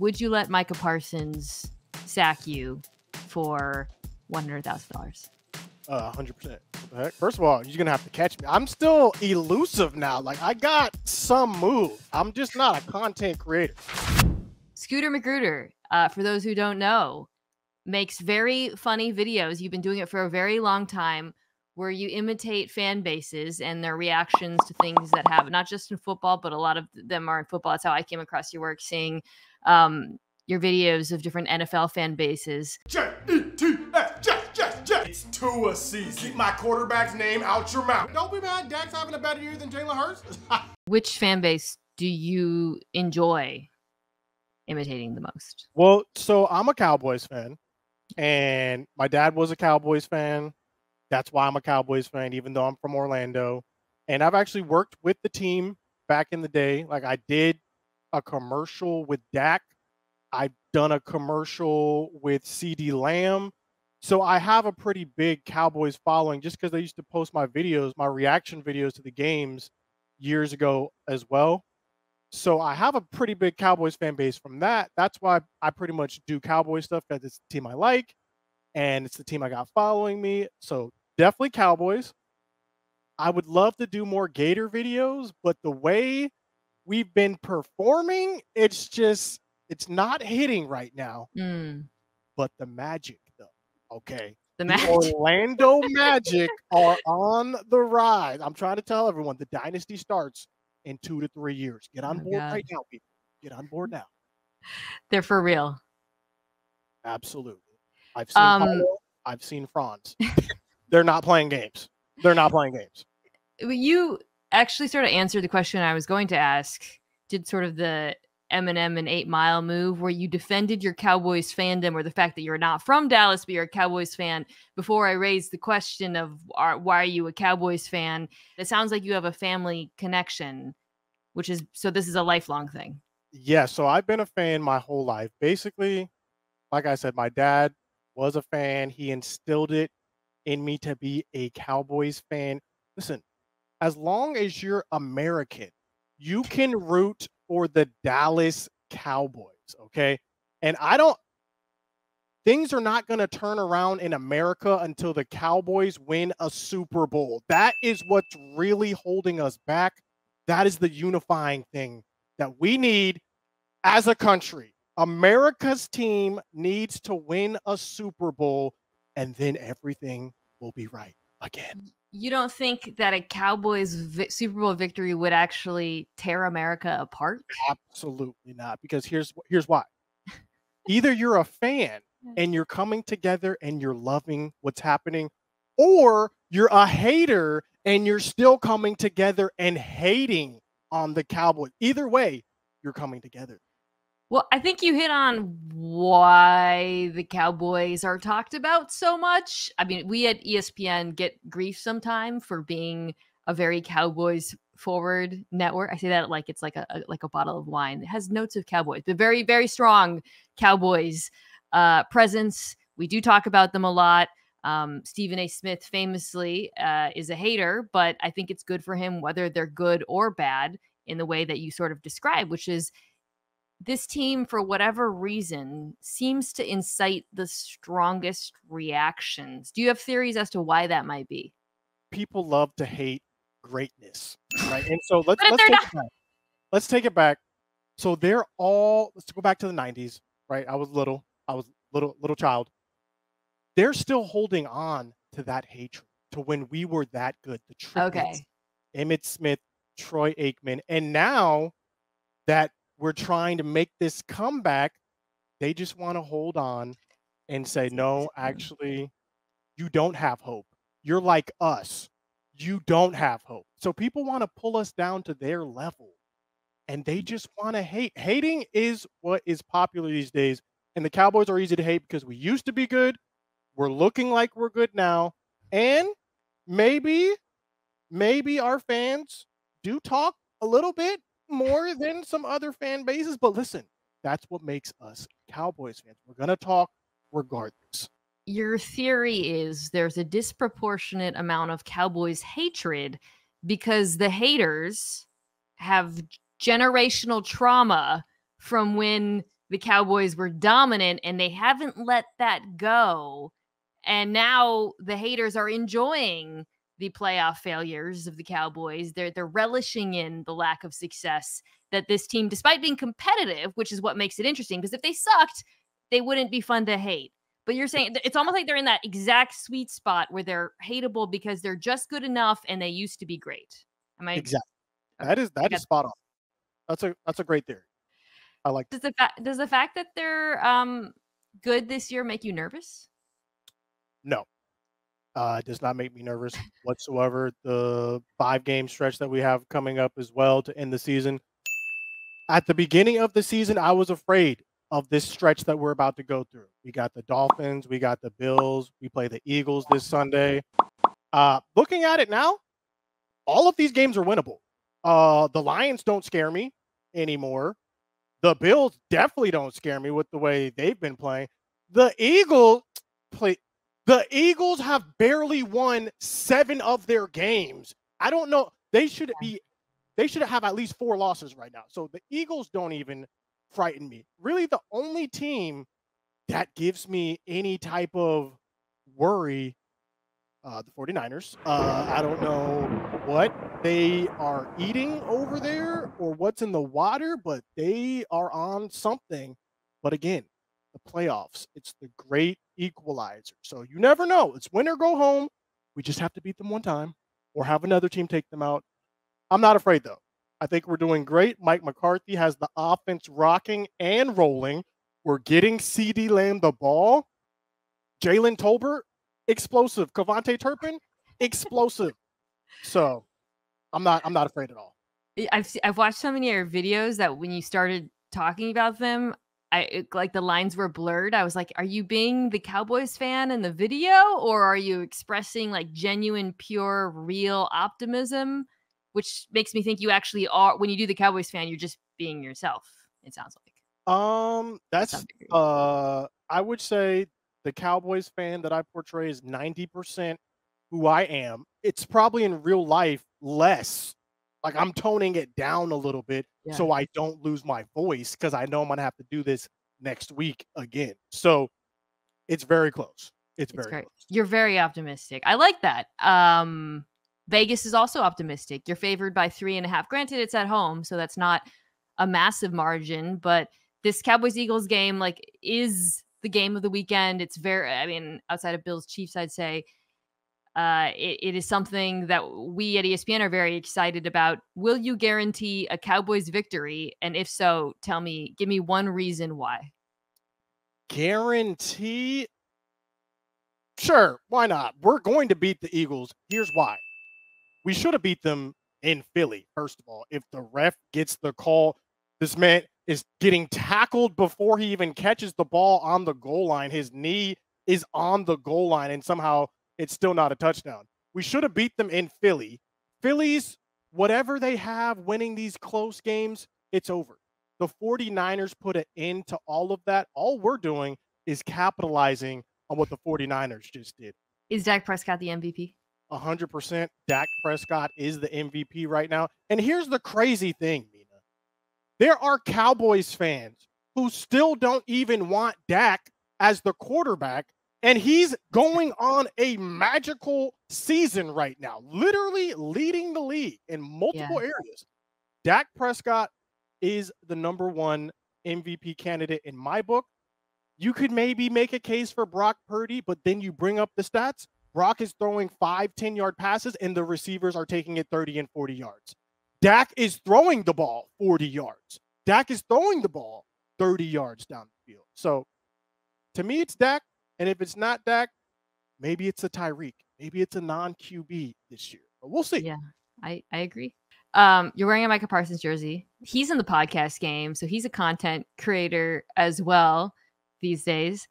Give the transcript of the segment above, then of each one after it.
would you let Micah Parsons sack you for $100,000? 100%. What the heck? First of all, you're gonna have to catch me. I'm still elusive now. Like, I got some move. I'm just not a content creator. Scooter Magruder, for those who don't know, makes very funny videos. You've been doing it for a very long time, where you imitate fan bases and their reactions to things that happen, not just in football, but a lot of them are in football. That's how I came across your work, seeing your videos of different NFL fan bases. It's Tua season. Keep my quarterback's name out your mouth. Don't be mad. Dak's having a better year than Jalen Hurts. Which fan base do you enjoy imitating the most? Well, so I'm a Cowboys fan, and my dad was a Cowboys fan. That's why I'm a Cowboys fan, even though I'm from Orlando. And I've actually worked with the team back in the day. Like, I did a commercial with Dak. I've done a commercial with CD Lamb. So I have a pretty big Cowboys following, just because they used to post my videos, my reaction videos to the games years ago as well. So I have a pretty big Cowboys fan base from that. That's why I pretty much do Cowboys stuff, because it's the team I like, and it's the team I got following me. So definitely Cowboys. I would love to do more Gator videos, but the way we've been performing, it's not hitting right now. But the Magic, though, okay? The Orlando Magic are on the rise. I'm trying to tell everyone, the dynasty starts in 2 to 3 years. Get on board right now, people. Get on board now. They're for real. Absolutely. I've seen Paulo, I've seen Franz. They're not playing games. They're not playing games. You actually sort of answered the question I was going to ask. Did sort of the Eminem and 8 Mile move, where you defended your Cowboys fandom, or the fact that you're not from Dallas, but you're a Cowboys fan, before I raised the question of why are you a Cowboys fan? It sounds like you have a family connection, so this is a lifelong thing. Yeah, so I've been a fan my whole life. Basically, like I said, my dad was a fan. He instilled it in me to be a Cowboys fan. Listen, as long as you're American, you can root for the Dallas Cowboys, okay? And things are not going to turn around in America until the Cowboys win a Super Bowl. That is what's really holding us back. That is the unifying thing that we need as a country. America's team needs to win a Super Bowl, and then everything will be right again. You don't think that a Cowboys Super Bowl victory would actually tear America apart? Absolutely not, because here's why. Either you're a fan and you're coming together and you're loving what's happening, or you're a hater and you're still coming together and hating on the Cowboys. Either way, you're coming together. Well, I think you hit on why the Cowboys are talked about so much. I mean, we at ESPN get grief sometime for being a very Cowboys forward network. I say that like it's like a bottle of wine. It has notes of Cowboys, but very, very strong Cowboys presence. We do talk about them a lot. Stephen A. Smith famously is a hater, but I think it's good for him whether they're good or bad in the way that you sort of describe, which is this team, for whatever reason, seems to incite the strongest reactions. Do you have theories as to why that might be? People love to hate greatness, right? And so let's take it back. Let's take it back. So let's go back to the 90s, right? I was little child. They're still holding on to that hatred, to when we were that good. The triplets, Emmitt Smith, Troy Aikman, and now that we're trying to make this comeback, they just want to hold on and say, no, actually, you don't have hope. You're like us. You don't have hope. So people want to pull us down to their level, and they just want to hate. Hating is what is popular these days, and the Cowboys are easy to hate because we used to be good. We're looking like we're good now, and maybe our fans do talk a little bit more than some other fan bases, but listen, that's what makes us Cowboys fans. We're going to talk regardless. Your theory is there's a disproportionate amount of Cowboys hatred because the haters have generational trauma from when the Cowboys were dominant, and they haven't let that go. And now the haters are enjoying the playoff failures of the Cowboys. They're relishing in the lack of success that this team, despite being competitive, which is what makes it interesting, because if they sucked, they wouldn't be fun to hate. But you're saying it's almost like they're in that exact sweet spot where they're hateable because they're just good enough and they used to be great. Am I exactly? Okay. That is spot on. That's a great theory. I like. Does the fact that they're good this year make you nervous? No, it does not make me nervous whatsoever. The 5-game stretch that we have coming up as well to end the season. At the beginning of the season, I was afraid of this stretch that we're about to go through. We got the Dolphins, we got the Bills, we play the Eagles this Sunday. Looking at it now, all of these games are winnable. The Lions don't scare me anymore. The Bills definitely don't scare me with the way they've been playing. The Eagles have barely won 7 of their games. I don't know. They should have at least 4 losses right now. So the Eagles don't even frighten me. Really, the only team that gives me any type of worry, the 49ers. I don't know what they are eating over there or what's in the water, but they are on something. But again, the playoffs, it's the great equalizer. So you never know. It's win or go home. We just have to beat them one time or have another team take them out. I'm not afraid, though. I think we're doing great. Mike McCarthy has the offense rocking and rolling. We're getting CeeDee Lamb the ball. Jalen Tolbert, explosive. Kavontae Turpin, explosive. So I'm not afraid at all. I've watched so many of your videos that when you started talking about them, like the lines were blurred. I was like, are you being the Cowboys fan in the video, or are you expressing like genuine, pure, real optimism? Which makes me think you actually are. When you do the Cowboys fan, you're just being yourself. It sounds like. That's I would say the Cowboys fan that I portray is 90% who I am. It's probably in real life less. Like I'm toning it down a little bit so I don't lose my voice because I know I'm gonna have to do this next week again. So it's very close. It's very close. You're very optimistic. I like that. Vegas is also optimistic. You're favored by 3.5. Granted, it's at home, so that's not a massive margin, but this Cowboys-Eagles game like is the game of the weekend. It's outside of Bills Chiefs, I'd say it is something that we at ESPN are very excited about. Will you guarantee a Cowboys victory? And if so, give me one reason why. Guarantee? Sure, why not? We're going to beat the Eagles. Here's why. We should have beat them in Philly, first of all. If the ref gets the call, this man is getting tackled before he even catches the ball on the goal line. His knee is on the goal line, and somehow it's still not a touchdown. We should have beat them in Philly. Phillies, whatever they have winning these close games, it's over. The 49ers put an end to all of that. All we're doing is capitalizing on what the 49ers just did. Is Dak Prescott the MVP? 100%. Dak Prescott is the MVP right now. And here's the crazy thing, Mina. There are Cowboys fans who still don't even want Dak as the quarterback, and he's going on a magical season right now, literally leading the league in multiple areas. Dak Prescott is the #1 MVP candidate in my book. You could maybe make a case for Brock Purdy, but then you bring up the stats. Brock is throwing 5 10-yard passes, and the receivers are taking it 30 and 40 yards. Dak is throwing the ball 40 yards. Dak is throwing the ball 30 yards down the field. So, to me, it's Dak. And if it's not Dak, maybe it's a Tyreek. Maybe it's a non-QB this year. But we'll see. Yeah, I agree. You're wearing a Micah Parsons jersey. He's in the podcast game, so he's a content creator as well these days.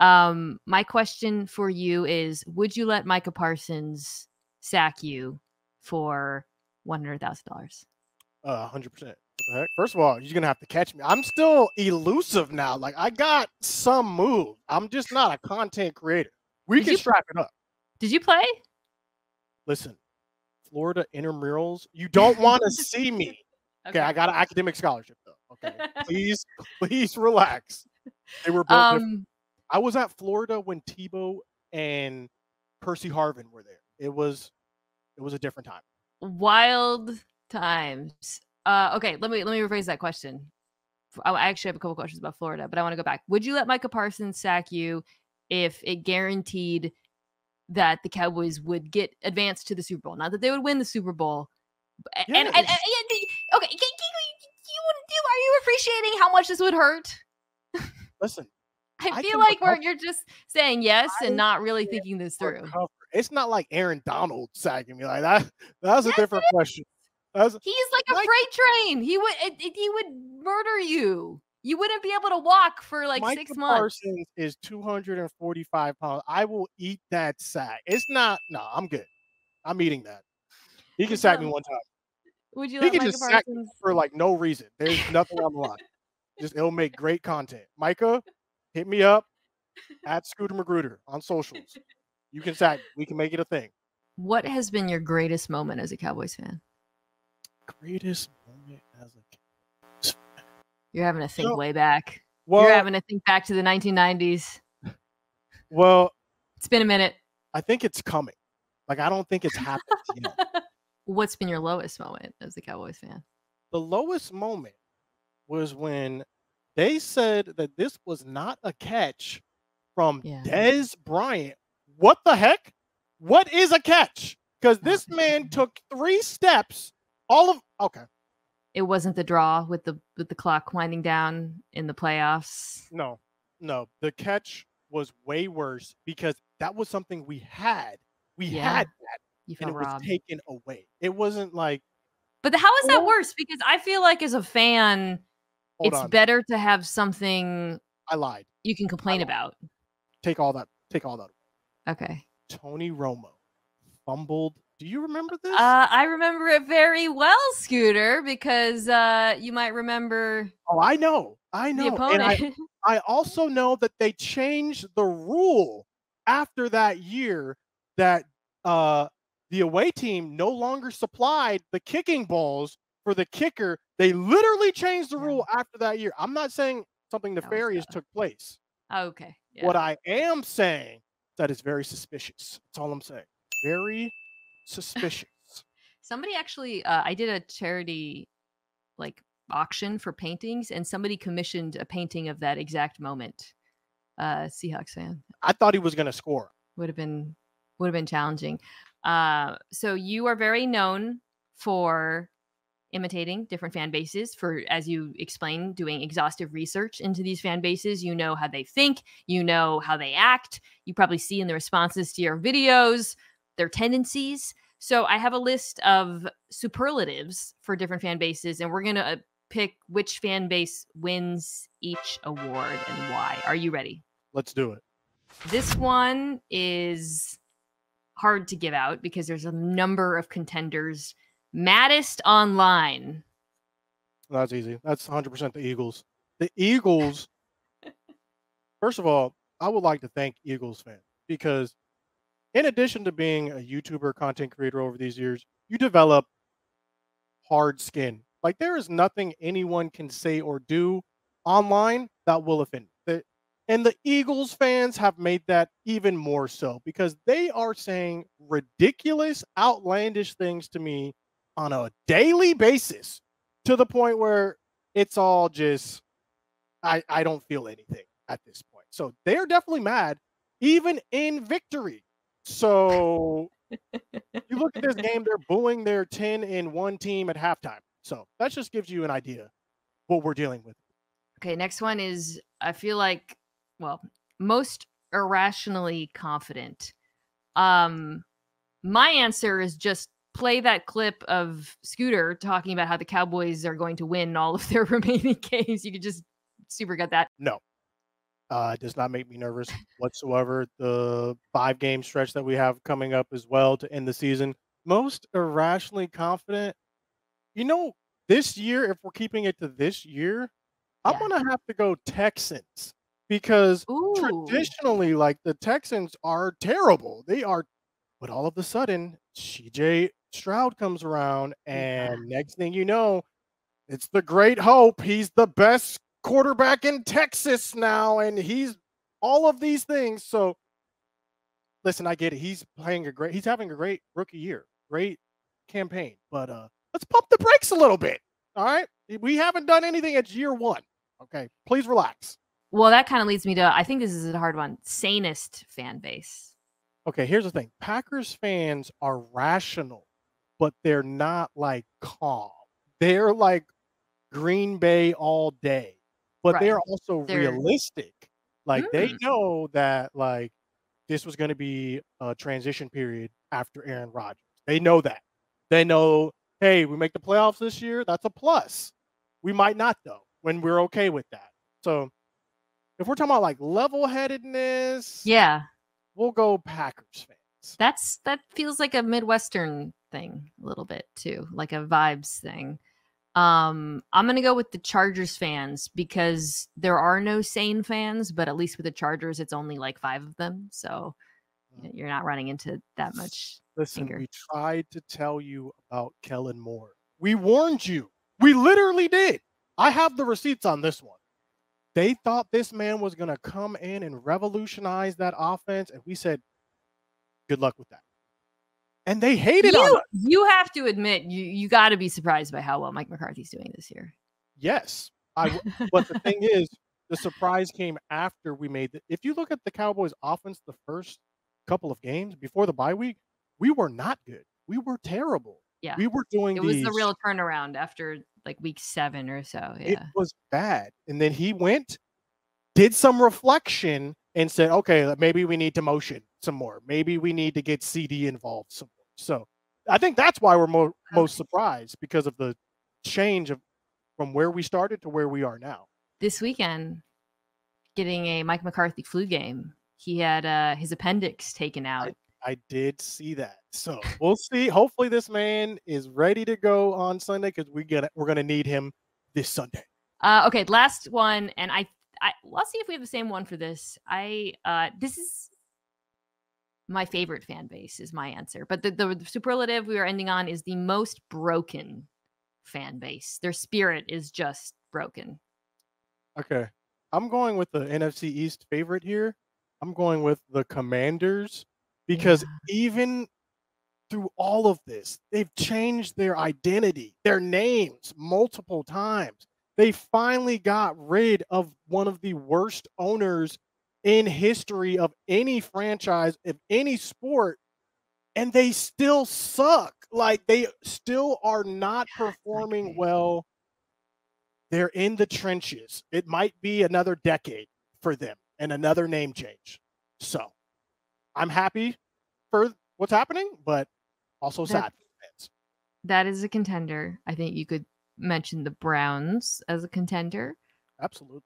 My question for you is, would you let Micah Parsons sack you for $100,000? 100%. What the heck? First of all, you're going to have to catch me. I'm still elusive now. Like, I got some moves. I'm just not a content creator. We can strap it up. Did you play? Listen, Florida intramurals, you don't want to see me. Okay, I got an academic scholarship, though. Okay, please relax. They were both different. I was at Florida when Tebow and Percy Harvin were there. It was a different time. Wild times. Okay, let me rephrase that question. I actually have a couple questions about Florida, but I want to go back. Would you let Micah Parsons sack you if it guaranteed that the Cowboys would get advanced to the Super Bowl? Not that they would win the Super Bowl. Okay, you wouldn't do. Are you appreciating how much this would hurt? Listen, I feel like you're just saying yes and not really thinking this through. It's not like Aaron Donald sagging me like that. That's a different question. He's like a freight train. He would murder you. You wouldn't be able to walk for like Micah 6 months. Parsons is 245 pounds. I will eat that sack. It's not. No, I'm good. I'm eating that. He can sack me one time. Would you let Micah Parsons sack me for like no reason? There's nothing on the line. It'll make great content. Micah, hit me up at Scooter Magruder on socials. You can sack me. We can make it a thing. What has been your greatest moment as a Cowboys fan? Greatest moment as a Cowboys fan. You're having to think way back. Well, you're having to think back to the 1990s. Well, it's been a minute. I think it's coming. Like, I don't think it's happened yet. What's been your lowest moment as a Cowboys fan? The lowest moment was when they said that this was not a catch from Dez Bryant. What the heck? What is a catch? Because this man took 3 steps. Okay. It wasn't the draw with the clock winding down in the playoffs. No. The catch was way worse because that was something we had. We had that. And it was taken away. It wasn't like. But how is that worse? Because I feel like as a fan, it's better to have something. I lied. You can complain about. Take all that away. Okay. Tony Romo fumbled. Do you remember this? I remember it very well, Scooter, because you might remember. Oh, I know. The opponent. And I also know that they changed the rule after that year that the away team no longer supplied the kicking balls for the kicker. They literally changed the rule after that year. I'm not saying something nefarious took place. Okay. Yeah. What I am saying that is very suspicious. That's all I'm saying. Very suspicious. Somebody actually, I did a charity auction for paintings, and somebody commissioned a painting of that exact moment. Seahawks fan. I thought he was going to score. Would have been challenging. So you are very known for imitating different fan bases, for, as you explained, doing exhaustive research into these fan bases. You know how they think, you know how they act. You probably see in the responses to your videos their tendencies. So I have a list of superlatives for different fan bases, and we're going to pick which fan base wins each award and why. Are you ready? Let's do it. This one is hard to give out because there's a number of contenders. Maddest online. That's easy. That's 100% the Eagles. The Eagles, first of all, I would like to thank Eagles fans because in addition to being a YouTuber content creator over these years, you develop hard skin. Like, there is nothing anyone can say or do online that will offend you. And the Eagles fans have made that even more so because they are saying ridiculous, outlandish things to me on a daily basis to the point where it's all just, I don't feel anything at this point. So they're definitely mad, even in victory. So you look at this game, they're booing their 10-1 team at halftime. So that just gives you an idea what we're dealing with. Okay, next one is, I feel like, most irrationally confident. My answer is just play that clip of Scooter talking about how the Cowboys are going to win all of their remaining games. You could just super get that. No. It does not make me nervous whatsoever. The 5-game stretch that we have coming up as well to end the season. Most irrationally confident. This year, if we're keeping it to this year, I'm going to have to go Texans because traditionally, the Texans are terrible. They are, but all of a sudden, CJ Stroud comes around, and next thing you know, It's the great hope. He's the best quarterback in Texas now, and he's all of these things. So, listen, I get it. He's having a great rookie year, great campaign. But let's pump the brakes a little bit. All right, we haven't done anything at year one. Okay, please relax. Well, that kind of leads me to, I think this is a hard one, sanest fan base. Okay, here's the thing. Packers fans are rational, but they're not like calm. They're like Green Bay all day, but they're also realistic. Like they know that like this was going to be a transition period after Aaron Rodgers. They know that. They know, hey, we make the playoffs this year. That's a plus. We might not though, when we're okay with that. So if we're talking about like level-headedness, yeah, we'll go Packers fans. That feels like a Midwestern thing a little bit too, like a vibes thing. I'm gonna go with the Chargers fans because there are no sane fans, but at least with the Chargers, it's only like 5 of them, so you're not running into that much. Listen, anger. We tried to tell you about Kellen Moore. We warned you. We literally did. I have the receipts on this one. They thought this man was gonna come in and revolutionize that offense, and we said, "Good luck with that." And they hated on us. You have to admit, you got to be surprised by how well Mike McCarthy's doing this year. Yes. But the thing is, the surprise came after we made if you look at the Cowboys offense the first couple of games before the bye week, we were not good. We were terrible. Yeah. We were doing it was the real turnaround after like week 7 or so. Yeah. It was bad. And then he did some reflection and said, okay, maybe we need to motion some more. Maybe we need to get CD involved some more. So I think that's why we're most surprised, because of the change from where we started to where we are now. This weekend, getting a Mike McCarthy flu game, he had his appendix taken out. I did see that. So we'll see. Hopefully this man is ready to go on Sunday, because we're gonna need him this Sunday. Okay, last one, and let's see if we have the same one for this. This is my favorite fan base is my answer, but the superlative we are ending on is the most broken fan base. Their spirit is just broken. Okay, I'm going with the NFC East favorite here. I'm going with the Commanders, because even through all of this, they've changed their identity, their names multiple times. They finally got rid of one of the worst owners in history of any franchise, of any sport, and they still suck. Like, they still are not performing well. They're in the trenches. It might be another decade for them and another name change. So I'm happy for what's happening, but also sad for fans. That is a contender. I think you could mention the Browns as a contender. Absolutely.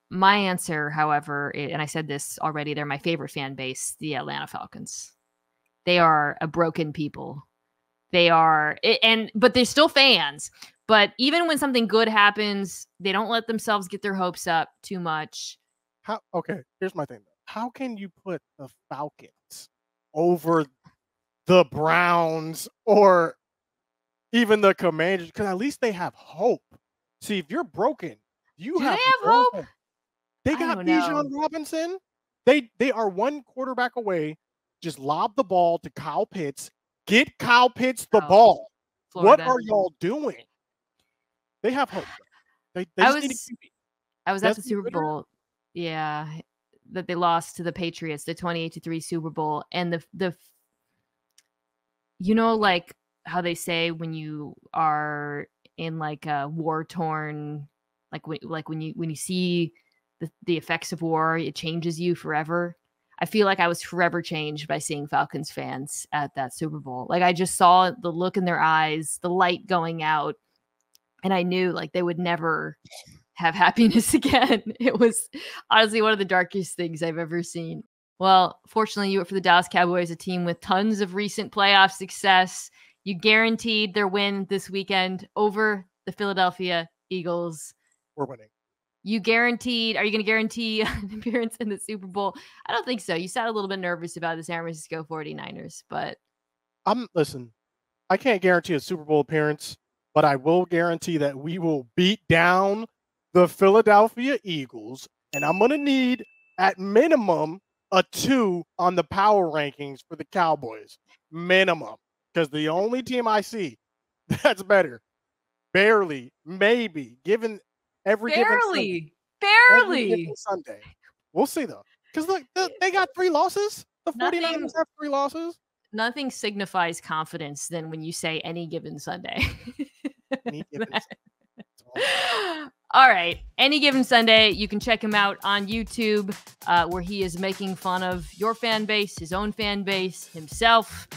My answer, however, and I said this already, they're my favorite fan base, the Atlanta Falcons. They are a broken people. They are, but they're still fans. But even when something good happens, they don't let themselves get their hopes up too much. Okay, here's my thing. How can you put the Falcons over the Browns or even the Commanders? Because at least they have hope. See, if you're broken, Do they have hope? They got Bijan Robinson. They are one quarterback away. Just lob the ball to Kyle Pitts. Get Kyle Pitts the ball. Florida. What are y'all doing? They have hope. They just need to keep it. I was at the Super Bowl. Yeah, that they lost to the Patriots, the 28-3 Super Bowl, and the like how they say when you are in like a war-torn, like when you see the effects of war, it changes you forever. I feel like I was forever changed by seeing Falcons fans at that Super Bowl. Like, I just saw the look in their eyes, the light going out, and I knew like they would never have happiness again. It was honestly one of the darkest things I've ever seen. Well, fortunately, you were for the Dallas Cowboys, a team with tons of recent playoff success. You guaranteed their win this weekend over the Philadelphia Eagles. We're winning. Are you going to guarantee an appearance in the Super Bowl? I don't think so. You sound a little bit nervous about the San Francisco 49ers, but listen, I can't guarantee a Super Bowl appearance, but I will guarantee that we will beat down the Philadelphia Eagles, and I'm going to need at minimum a 2 on the power rankings for the Cowboys. Minimum. Because the only team I see that's better, barely, maybe, given every given Sunday. We'll see, though. Because look, they got 3 losses. The 49ers have 3 losses. Nothing signifies confidence than when you say any given Sunday. Any given All right. Any Given Sunday, you can check him out on YouTube, where he is making fun of your fan base, his own fan base, himself,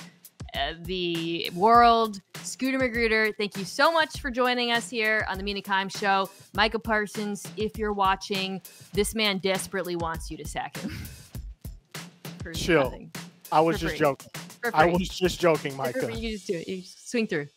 the world. Scooter Magruder, thank you so much for joining us here on the Mina Kimes Show. Micah Parsons, if you're watching, this man desperately wants you to sack him. Chill. I was just joking. I was just joking, Micah. You just do it. You just swing through.